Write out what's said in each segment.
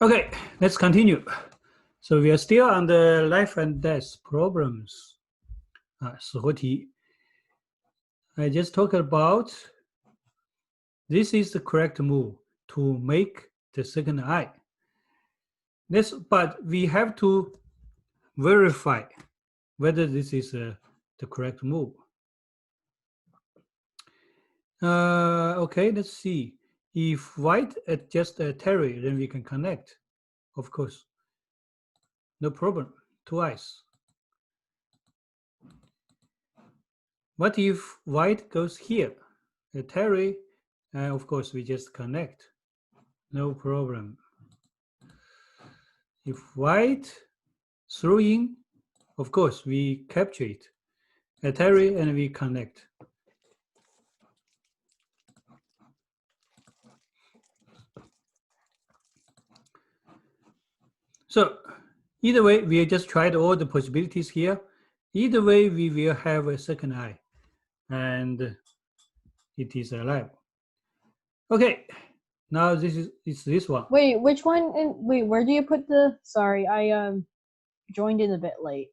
Okay, let's continue. So we are still on the life and death problems. 死活题. I just talked about this is the correct move to make the second eye. But we have to verify whether this is the correct move. Okay, let's see. If white adjusts Terry, then we can connect, of course. No problem, twice. What if white goes here? Terry, of course, we just connect. No problem. If white throw in, of course, we capture it. Terry, and we connect. So either way, we just tried all the possibilities here. Either way, we will have a second eye, and it is alive. Okay, now it's this one. Wait, which one? Wait, where do you put the? Sorry, I joined in a bit late.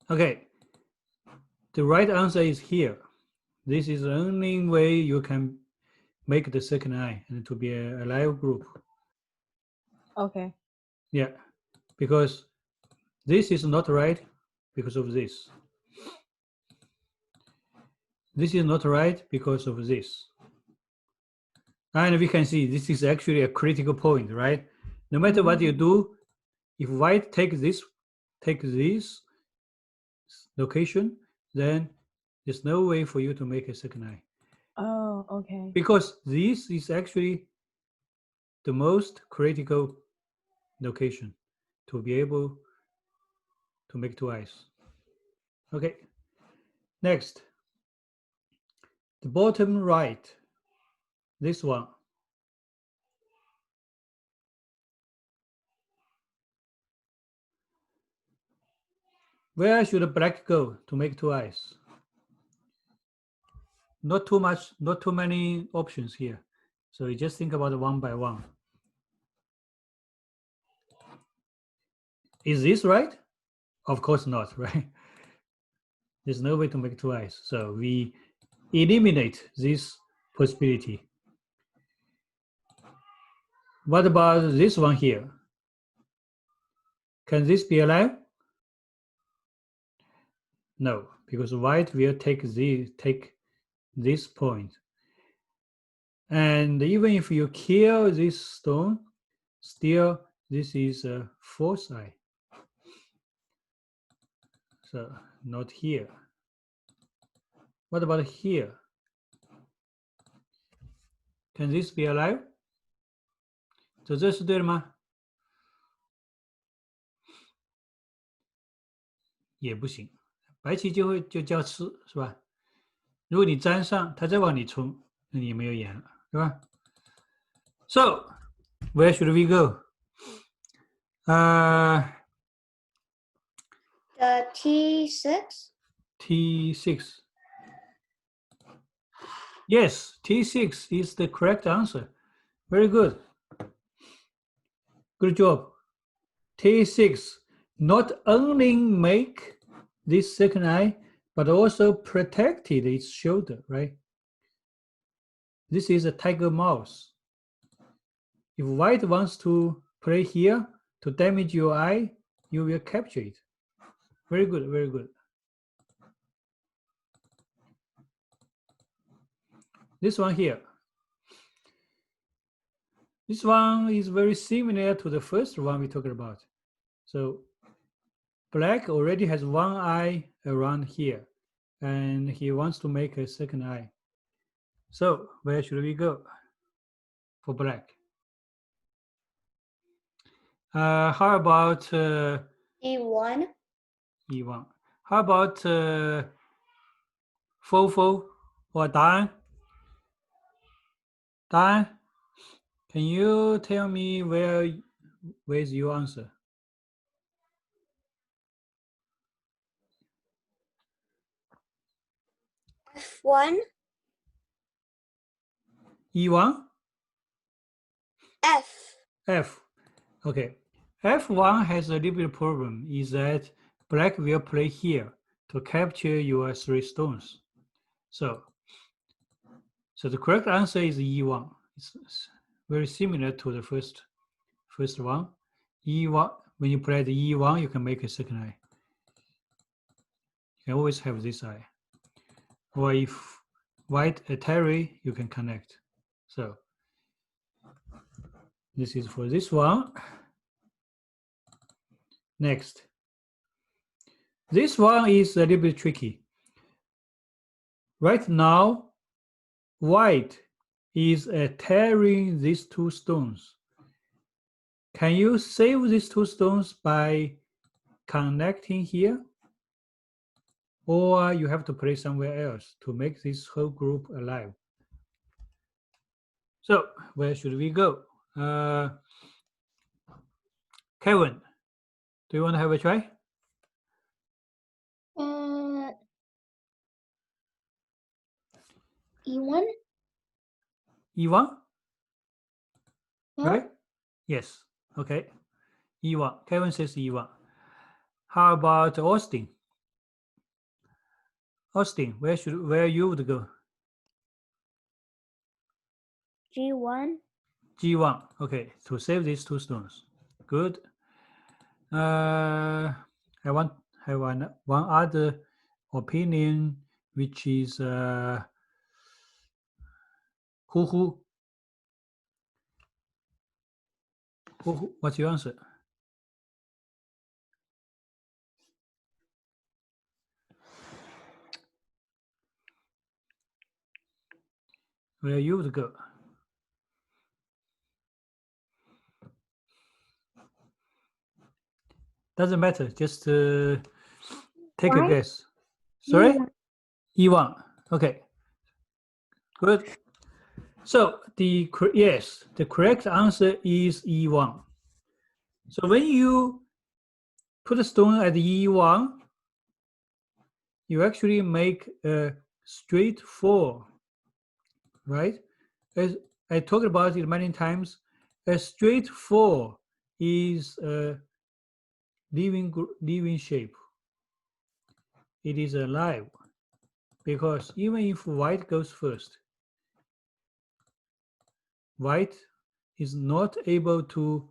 Okay, the right answer is here. This is the only way you can make the second eye and to be a live group. Okay. Yeah, because this is not right because of this. This is not right because of this. And we can see this is actually a critical point, right? No matter what you do, if white takes this location, then there's no way for you to make a second eye. Oh, okay. Because this is actually the most critical location to be able to make two eyes. Okay. Next, the bottom right, this one. Where should black go to make two eyes? Not too much, not too many options here. So you just think about it one by one. Is this right? Of course not, right? There's no way to make two eyes. So we eliminate this possibility. What about this one here? Can this be alive? No, because white will take this point. And even if you kill this stone, still this is a fourth eye. So not here. What about here? Can this be alive? 这是对的吗？也不行，白棋就叫吃，是吧？如果你粘上，它再往里冲，那你没有眼了，对吧 ？So where should we go? The T6? T6. Yes, T6 is the correct answer. Very good. Good job. T6 not only make this second eye, but also protected its shoulder, right? This is a tiger mouse. If white wants to play here to damage your eye, you will capture it. Very good, very good. This one here. This one is very similar to the first one we talked about. So black already has one eye around here, and he wants to make a second eye. So where should we go for black? How about E1? E1? How about Fofo or Dan? Dan, can you tell me where's your answer? F1? E1? F. F. Okay. F1 has a little bit of problem is that black will play here to capture your 3 stones. So the correct answer is E1. It's very similar to the first one. E1, when you play the E1, you can make a second eye. You can always have this eye. Or if white Atari, you can connect. So this is for this one. Next. This one is a little bit tricky. Right now, white is tearing these 2 stones. Can you save these 2 stones by connecting here? Or you have to play somewhere else to make this whole group alive? So where should we go? Kevin, do you want to have a try? E1? E1? Yeah. Right? Yes. Okay. E1. Kevin says E1. How about Austin? Austin, where you would go? G1? G1. Okay, to save these 2 stones. Good. I want have one other opinion, which is who what's your answer? Where you would go? Doesn't matter. Just take a Why? guess. Sorry? E1. E1. Okay. Good. So yes, the correct answer is E1. So when you put a stone at E1, you actually make a straight 4, right? As I talked about it many times, a straight 4 is a living shape. It is alive because even if white goes first, white is not able to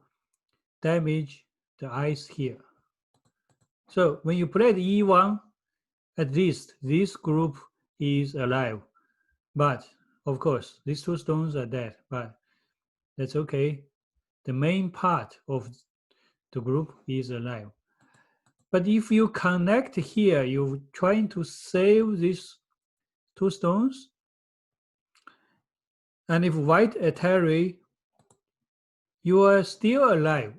damage the ice here. So when you play the E1, at least this group is alive. But of course, these 2 stones are dead, but that's okay. The main part of the group is alive. But if you connect here, you're trying to save these 2 stones. And if white Atari, you are still alive.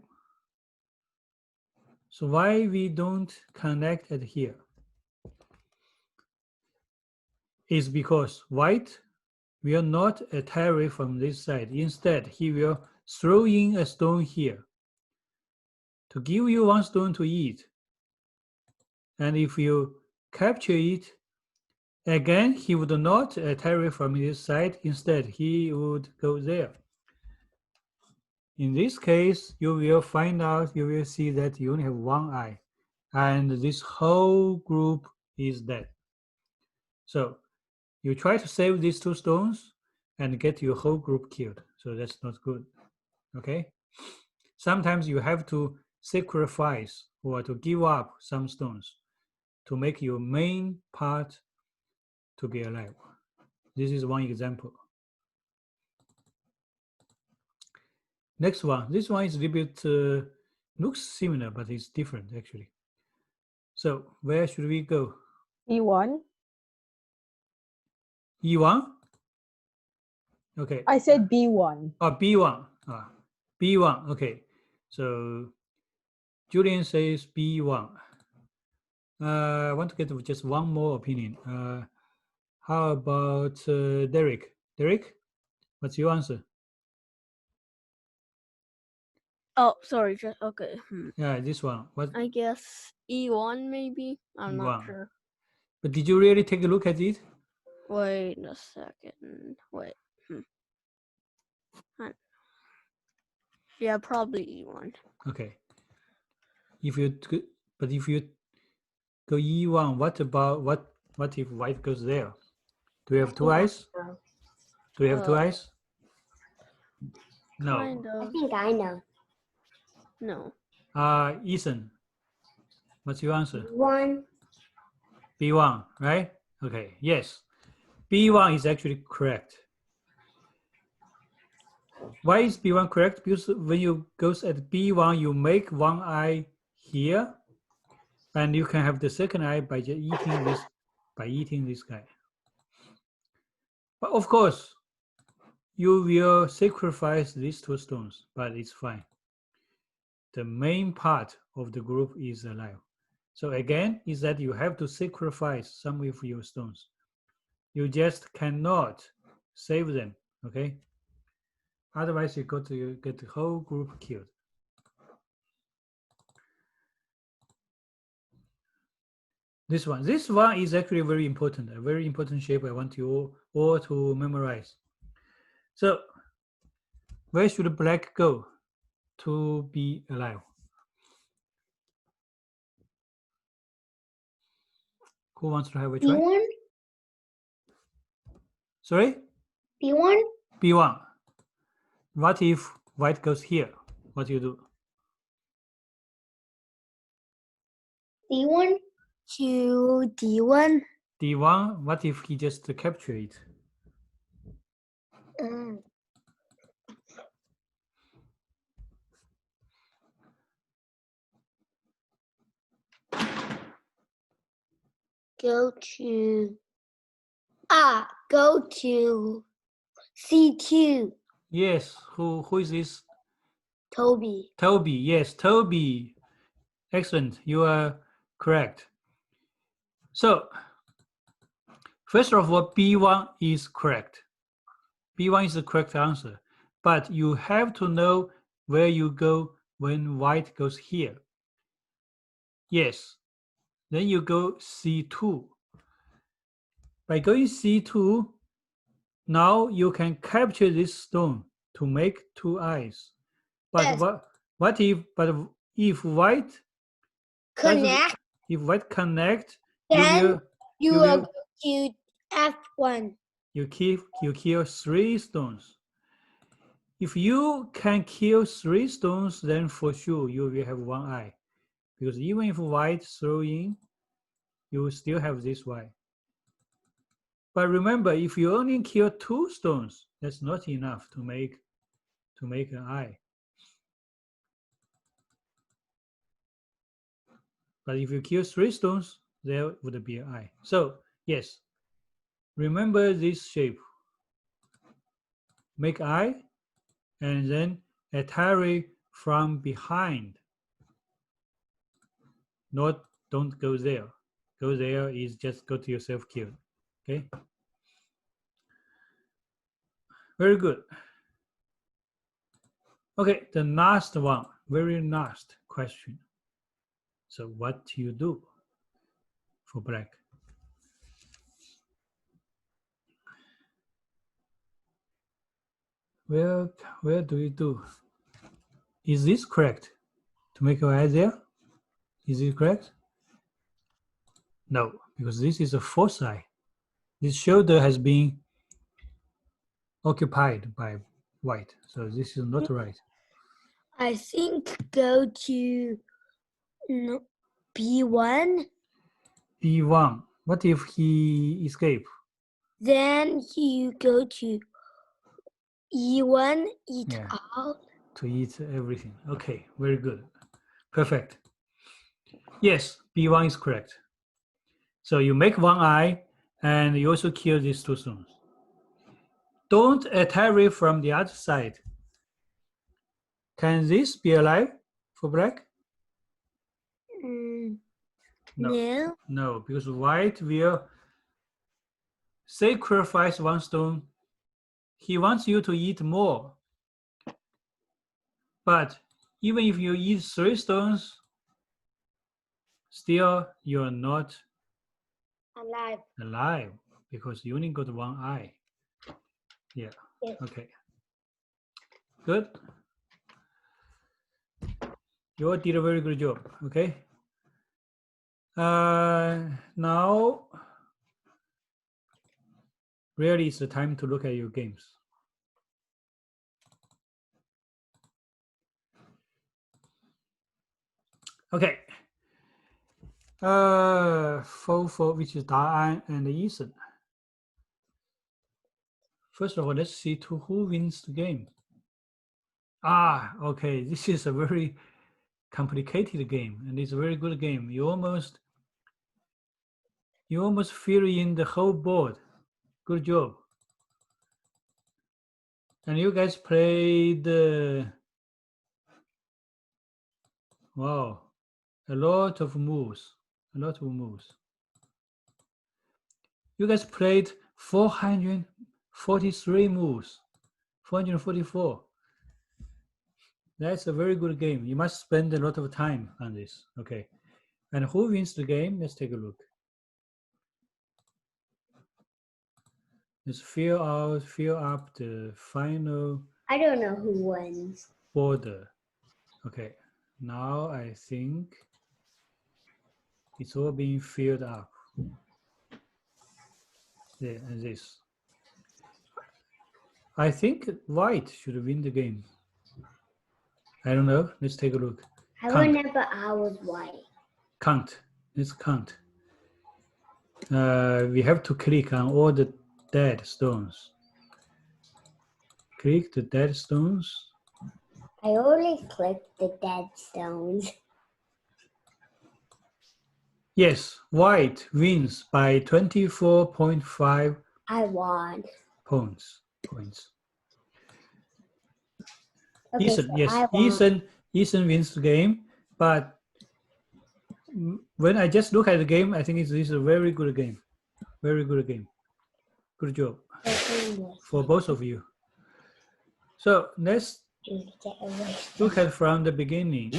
So why we don't connect at here? Is because white will not Atari from this side. Instead, he will throw in a stone here to give you 1 stone to eat. And if you capture it, again, he would not Atari from this side. Instead, he would go there. In this case, you will find out, you will see that you only have 1 eye. And this whole group is dead. So you try to save these 2 stones and get your whole group killed. So that's not good. Okay? Sometimes you have to sacrifice or to give up some stones to make your main part to be alive. This is one example. Next one. This one is a little bit, looks similar, but it's different actually. So where should we go? E1. E1? Okay. I said B1. Oh, B1. B1. Okay. So Julian says B1. I want to get just one more opinion. How about Derek? Derek, what's your answer? Oh, sorry. Just okay. Yeah, this one. What? I guess E1 maybe. I'm not E1. sure. But did you really take a look at it? Wait a second. Wait. Yeah, probably E1. Okay. If you go E1, what about what if white goes there? Do we have two eyes? Do we have two eyes? No. Kind I of. think I know. No. Ethan, what's your answer? One. B1, right? Okay, yes. B1 is actually correct. Why is B1 correct? Because when you go at B1, you make one eye here, and you can have the second eye by just eating this guy. But of course, you will sacrifice these two stones, but it's fine. The main part of the group is alive. So again, is that you have to sacrifice some of your stones. You just cannot save them, okay? Otherwise, you get the whole group killed. This one is actually very important, a very important shape I want you all to memorize. So, where should black go to be alive? Who wants to have a try? B1. Sorry? B1. B1. What if white goes here? What do you do? D1. To D1. D1, what if he just capture it? Go to C2. Yes, who is this? Toby. Toby, yes, Toby. Excellent, you are correct. So, first of all, B1 is correct. B1 is the correct answer, but you have to know where you go when white goes here. Yes, then you go C2. By going C2, now you can capture this stone to make two eyes. But Yes. what if white Connect. if white connect, Then you will will go to F1. you kill three stones. If you can kill three stones, then for sure you will have one eye. Because even if white throw in, you will still have this white. But remember, if you only kill two stones, that's not enough to make an eye. But if you kill three stones, there would be an eye. So yes, remember this shape. Make eye, and then attack from behind. Don't go there. Go there is just go to yourself killed. Okay. Very good. Okay, the last one, very last question. So what do you do for black? Where do you do? Is this correct? To make your eye there? Is it correct? No, because this is a false eye. This shoulder has been occupied by white, so this is not right. I think go to B1. B1. What if he escape? Then you go to E1. Eat Yeah. all. To eat everything. Okay, very good. Perfect. Yes, B1 is correct. So you make one eye and you also kill these two stones. Don't attack from the other side. Can this be alive for black? No. No, because white will sacrifice one stone. He wants you to eat more. But even if you eat three stones, still you're not alive because you only got one eye. Yeah. Yes. Okay. Good. You all did a very good job. Okay. Now, really, it's the time to look at your games. Okay. For which is Da'an and Ethan. First of all, let's see who wins the game. Okay. This is a very complicated game, and it's a very good game. You almost fill in the whole board. Good job. And you guys played, wow, a lot of moves. You guys played 443 moves, 444. That's a very good game. You must spend a lot of time on this. Okay. And who wins the game? Let's take a look. Let's fill up the final I don't know who wins. border. Okay. Now I think it's all being filled up. There and this. I think white should win the game. I don't know. Let's take a look. I Count. remember I was white. Count. Let's count. We have to click on all the dead stones. Click the dead stones. I always clicked the dead stones. Yes, white wins by 24.5 I won. points. Okay, Ethan, so yes, I won. Ethan wins the game, but when I just look at the game, I think this is a very good game. Very good game. Good job for both of you. So let's look at from the beginning.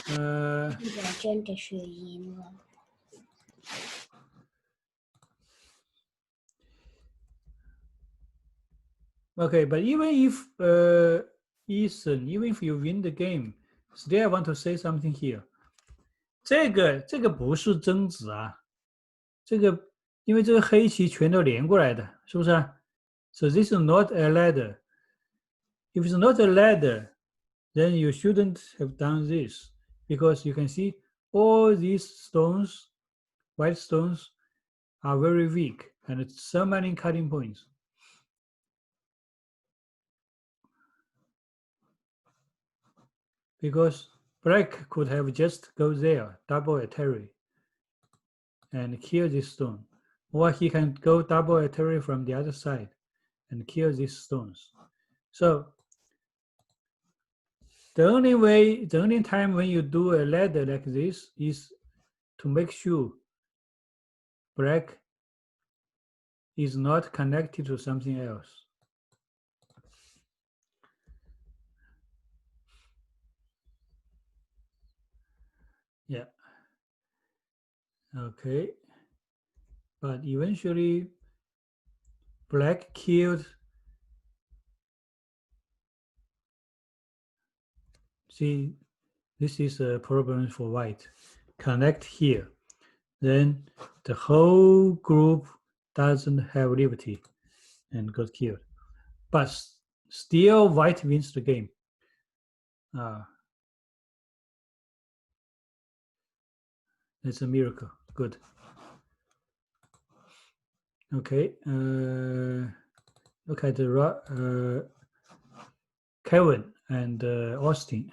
Okay, but even if Ethan, even if you win the game, still I want to say something here. 这个不是争子啊，这个因为这个黑棋全都连过来的，是不是啊？ So this is not a ladder. If it's not a ladder, then you shouldn't have done this because you can see all these stones, white stones, are very weak and it's so many cutting points. Because black could have just go there, double a terry, and kill this stone. Or he can go double a terry from the other side and kill these stones. So the only time when you do a ladder like this is to make sure black is not connected to something else. Yeah. Okay. But eventually, black killed. See, this is a problem for white. Connect here. Then the whole group doesn't have liberty and got killed. But still, white wins the game. That's a miracle. Good. Okay. Look at the Kevin and Austin.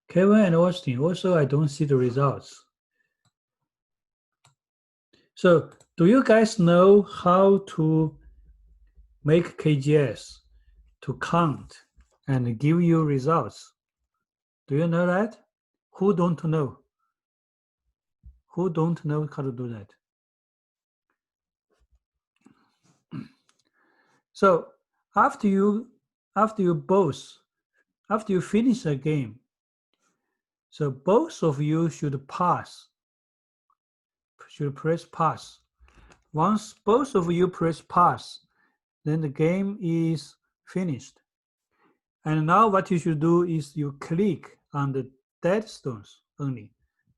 Kevin and Austin. Also, I don't see the results. So, do you guys know how to make KGS to count and give you results? Do you know that? Who don't know? Who don't know how to do that? So after you finish a game, so both of you should press pass. Once both of you press pass, then the game is finished. And now what you should do is you click on the dead stones only.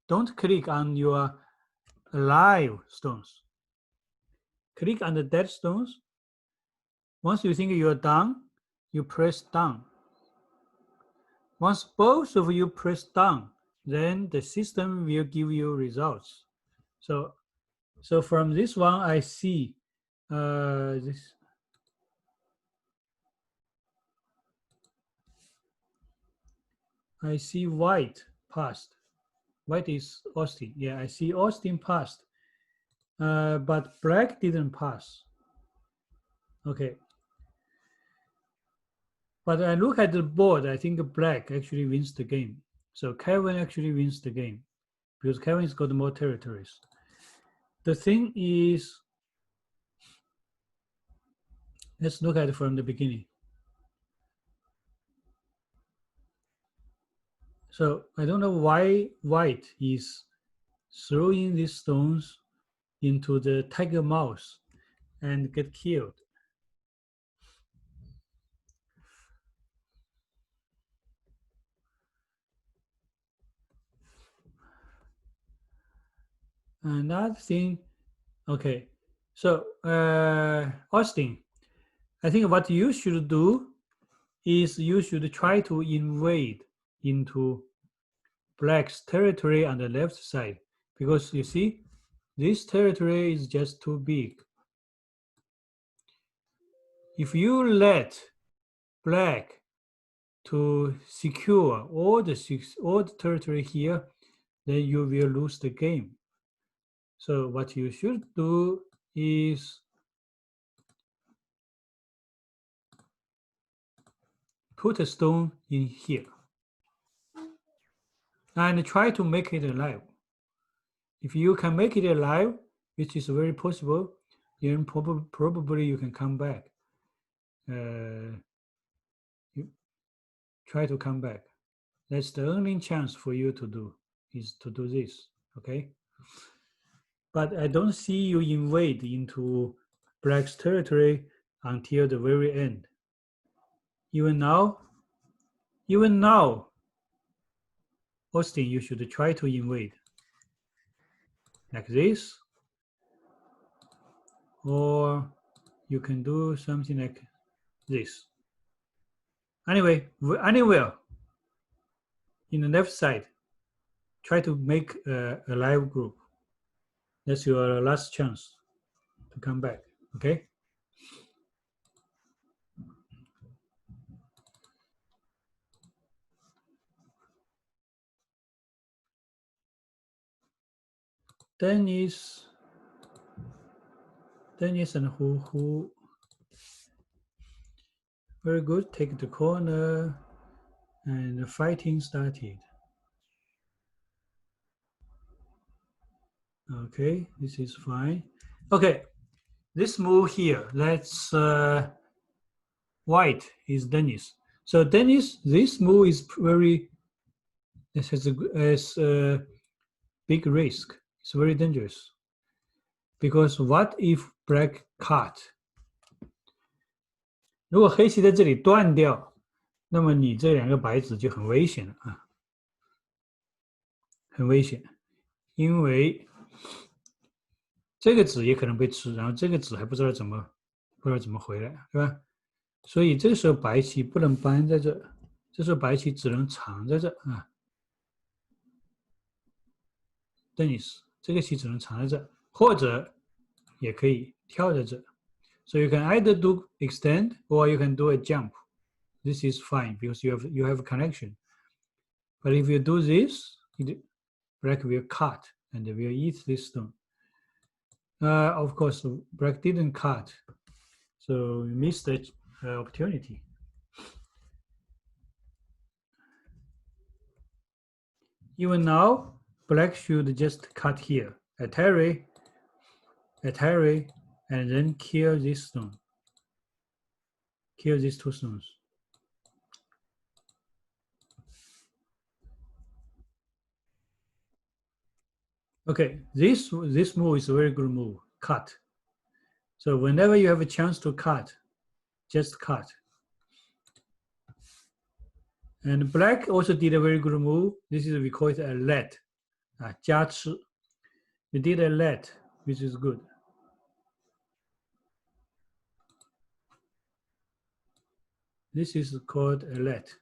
Don't click on your alive stones. Click on the dead stones. Once you think you're done, you press down. Once both of you press down, then the system will give you results. So from this one, I see this. I see white passed. White is Austin. Yeah, I see Austin passed. But black didn't pass. Okay. But I look at the board, I think black actually wins the game. So Kevin actually wins the game because Kevin's got more territories. The thing is, let's look at it from the beginning. So I don't know why white is throwing these stones into the tiger mouse and get killed. Another thing, okay, so Austin, I think what you should do is you should try to invade into black's territory on the left side, because you see, this territory is just too big. If you let black to secure all the territory here, then you will lose the game. So what you should do is put a stone in here and try to make it alive. If you can make it alive, which is very possible, then probably you can come back. You try to come back. That's the only chance for you to do, is to do this, okay? But I don't see you invade into black's territory until the very end. Even now, Austin, you should try to invade. Like this. Or you can do something like this. Anyway, anywhere in the left side, try to make a live group. That's your last chance to come back, okay? Dennis and who very good, take the corner and the fighting started. Okay, this is fine. Okay, this move here, let's white is Dennis. So Dennis, this move is very, this has a big risk. It's very dangerous. Because what if black cut? 如果黑棋在这里断掉，那么你这两个白子就很危险了啊，很危险，因为这个子也可能被吃，然后这个子还不知道怎么回来，对吧？所以这个时候白棋不能搬在这，这时候白棋只能藏在这啊。Dennis， 这个棋只能藏在这，或者也可以跳在这。So you can either do extend or you can do a jump. This is fine because you have a connection. But if you do this, black will cut and will eat this stone. Of course, black didn't cut, so you missed the opportunity. Even now, black should just cut here, atari, and then kill this stone. Kill these two stones. Okay, this move is a very good move, cut. So whenever you have a chance to cut, just cut. And black also did a very good move. This is we call it a let. 加吃. We did a let, which is good. This is called a let.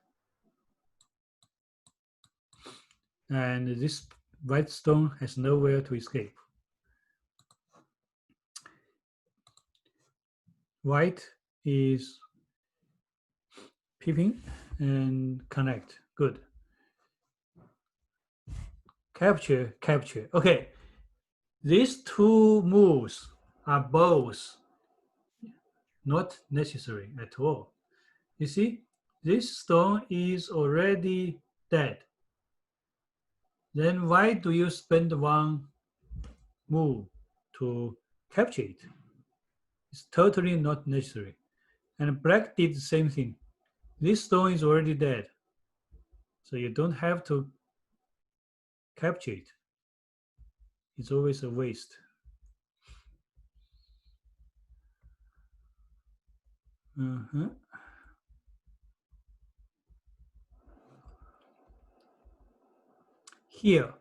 And this white stone has nowhere to escape. White is peeping and connect. Good. Capture, capture. Okay. These two moves are both not necessary at all. You see, this stone is already dead. Then why do you spend one move to capture it? It's totally not necessary. And black did the same thing. This stone is already dead. So you don't have to capture it. It's always a waste. Here,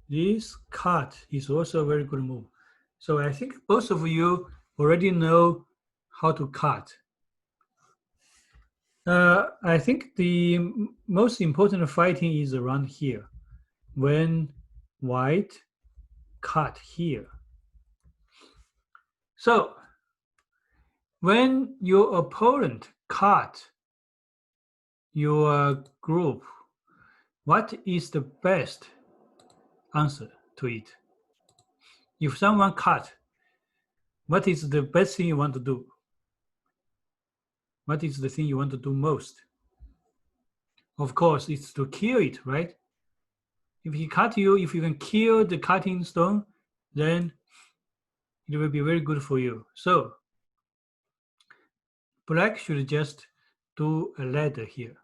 this cut is also a very good move. So I think both of you already know how to cut. I think the most important fighting is around here. When white cut here. So when your opponent cut your group, what is the best answer to it? If someone cut, what is the best thing you want to do? What is the thing you want to do most? Of course, it's to kill it, right? If he cut you, if you can kill the cutting stone, then it will be very good for you. So black should just do a ladder here.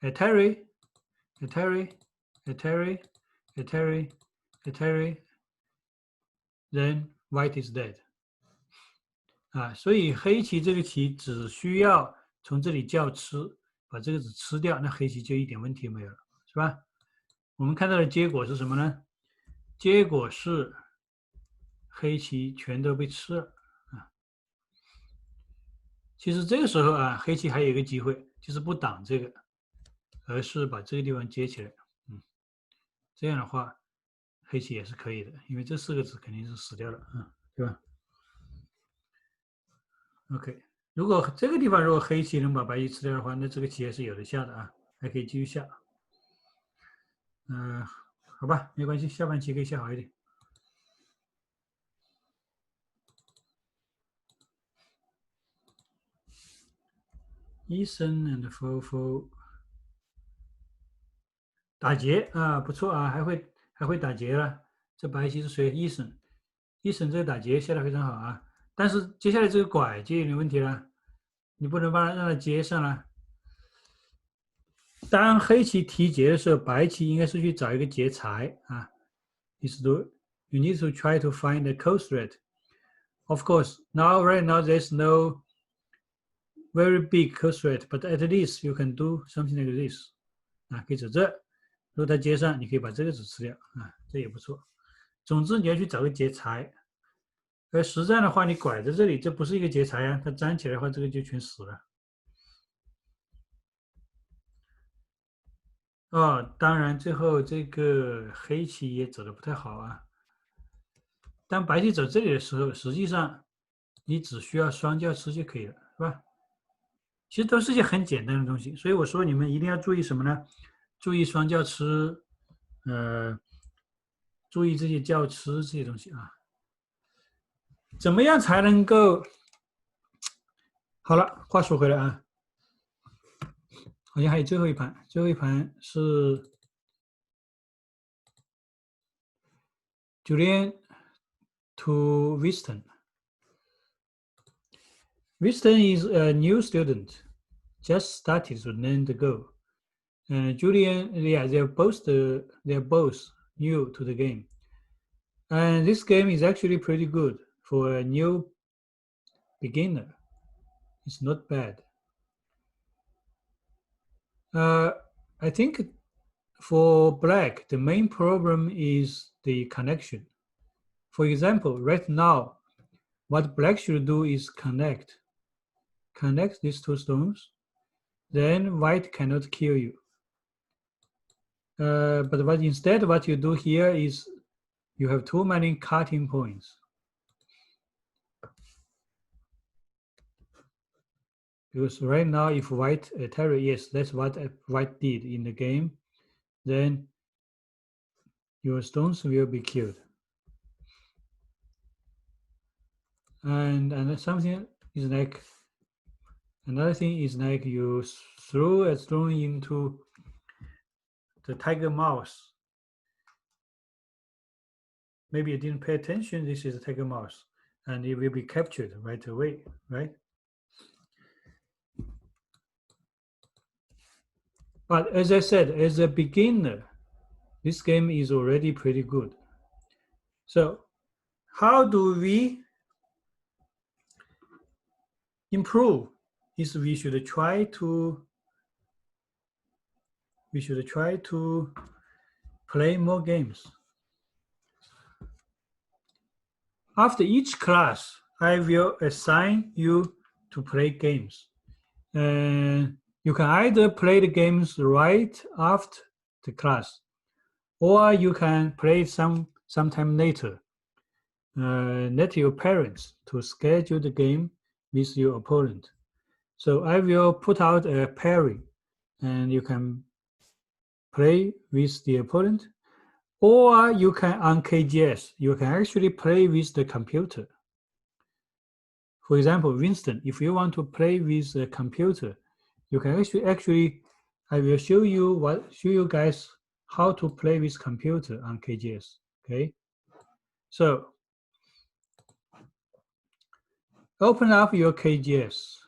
Atari, Atari, Atari, Atari, Atari, then white is dead. 所以黑棋这个棋只需要从这里叫吃，把这个子吃掉，那黑棋就一点问题没有了，是吧？我们看到的结果是什么呢？结果是黑棋全都被吃了。其实这个时候黑棋还有一个机会，就是不挡这个，而是把这个地方接起来。这样的话，黑棋也是可以的，因为这4个子肯定是死掉了，对吧 ？OK， 如果这个地方如果黑棋能把白棋吃掉的话，那这个棋还是有的下的还可以继续下。好吧，没关系，下半棋可以下好一点。Eason and Fofo 打劫不错还会打劫了。这白棋是谁？Eason 这个打劫下的非常好但是接下来这个拐就有点问题了，你不能让它接上了。当黑棋提劫的时候，白棋应该是去找一个劫财You need to try to find a code thread. Of course, right now there's no very big code thread, but at least you can do something like this. 可以走这，如果它接上，你可以把这个子吃掉这也不错。总之你要去找个劫财，而实战的话，你拐在这里，这不是一个劫财它粘起来的话，这个就全死了。当然最后这个黑棋也走得不太好当白棋走这里的时候，实际上你只需要双叫吃就可以了，是吧？其实都是些很简单的东西，所以我说你们一定要注意什么呢？注意双叫吃，注意这些叫吃这些东西怎么样才能够？好了，话说回来好像还有最后一盘，最后一盘是Julian to Winston. Winston is a new student, just started to learn the Go. And Julian, they're both new to the game. And this game is actually pretty good for a new beginner. It's not bad. I think for black, the main problem is the connection. For example, right now, what black should do is connect these two stones, then white cannot kill you. But instead what you do here is you have too many cutting points. Because right now, if white Terry, yes, that's what white did in the game, then your stones will be killed. And something is like, another thing is like you throw a stone into the tiger mouse. Maybe you didn't pay attention, this is a tiger mouse, and it will be captured right away, right? But as I said, as a beginner, this game is already pretty good. So how do we improve? Is we should try to play more games. After each class, I will assign you to play games. And you can either play the games right after the class, or you can play sometime later. Let your parents to schedule the game with your opponent. So I will put out a pairing, and you can play with the opponent, or you can on KGS, you can actually play with the computer. For example, Winston, if you want to play with a computer, you can actually I will show you guys how to play with computer on KGS. Okay, so open up your KGS.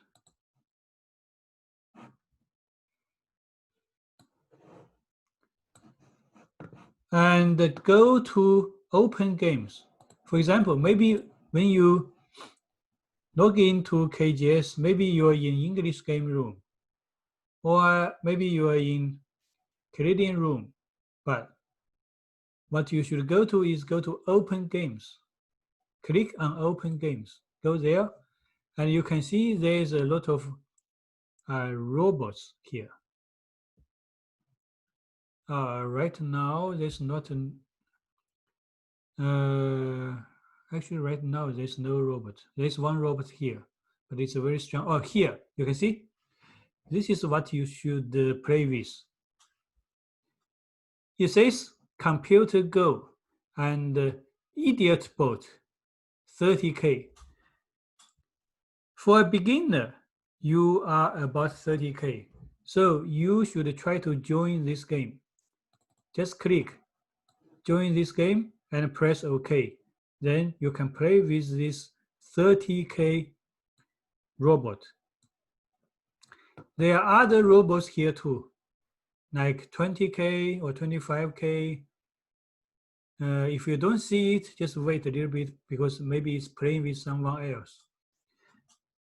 And go to open games. For example, maybe when you log into KGS, maybe you are in English game room, or maybe you are in Canadian room, but what you should go to is go to open games. Click on open games, go there, and you can see there's a lot of robots here. Right now, there's not an, actually right now there's no robot. There's one robot here, but it's a very strong, oh, here, you can see, this is what you should play with. It says computer go and idiot bot 30K. For a beginner, you are about 30K. So you should try to join this game. Just click join this game and press OK. Then you can play with this 30K robot. There are other robots here too, like 20K or 25K. If you don't see it, just wait a little bit because maybe it's playing with someone else.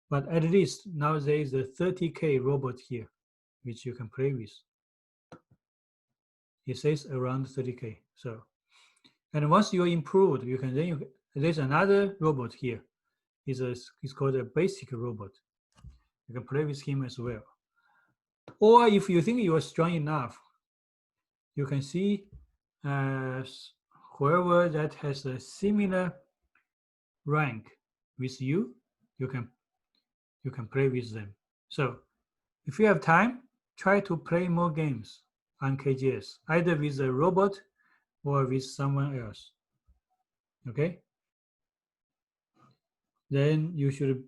But at least now there is a 30K robot here, which you can play with. It says around 30K. So, and once you're improved, you can then there's another robot here. It's called a basic robot. You can play with him as well. Or if you think you are strong enough, you can see whoever that has a similar rank with you, you can play with them. So if you have time, try to play more games on KGS, either with a robot or with someone else. Okay? Then you should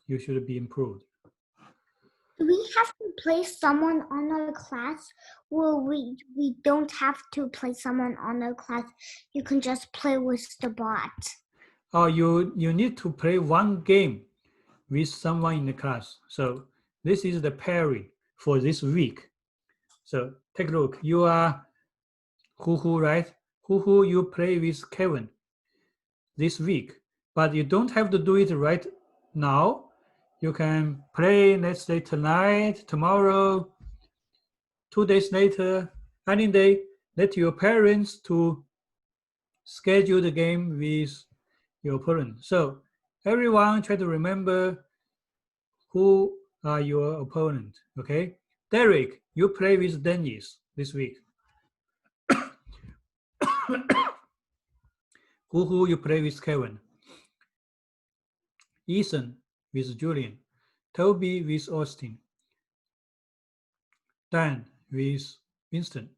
be improved. Do we have to play someone on our class? Well, we don't have to play someone on our class. You can just play with the bot. Oh, you need to play one game with someone in the class. So this is the pairing for this week. So take a look. You are Hu, right? Hu, you play with Kevin this week, but you don't have to do it right now. You can play, let's say tonight, tomorrow, 2 days later, any day, let your parents to schedule the game with your opponent. So everyone try to remember who are your opponent, okay? Derek, you play with Dennis this week. Who you play with Kevin? Ethan with Julian. Toby with Austin. Dan with Winston.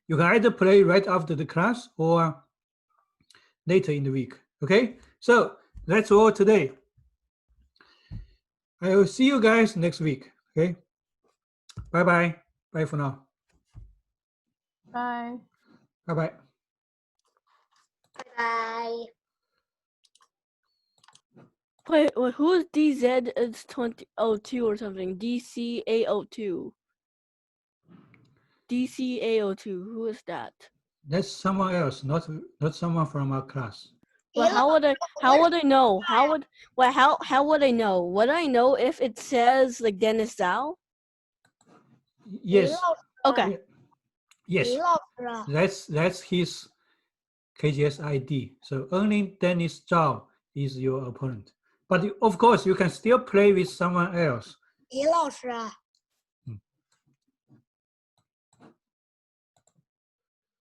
You can either play right after the class or later in the week, okay? So that's all today. I will see you guys next week, okay? Bye-bye. Bye for now. Bye. Bye-bye. Bye. Wait, who's DZ? It's 2002 or something. DCA02. DCA02. Who is that? That's someone else, not someone from our class. Well, how would I know? How would I know? Would I know if it says like Dennis Zhao? Yes. Okay. Yes. That's his KGS ID. So only Dennis Zhao is your opponent. But of course, you can still play with someone else. 李老师，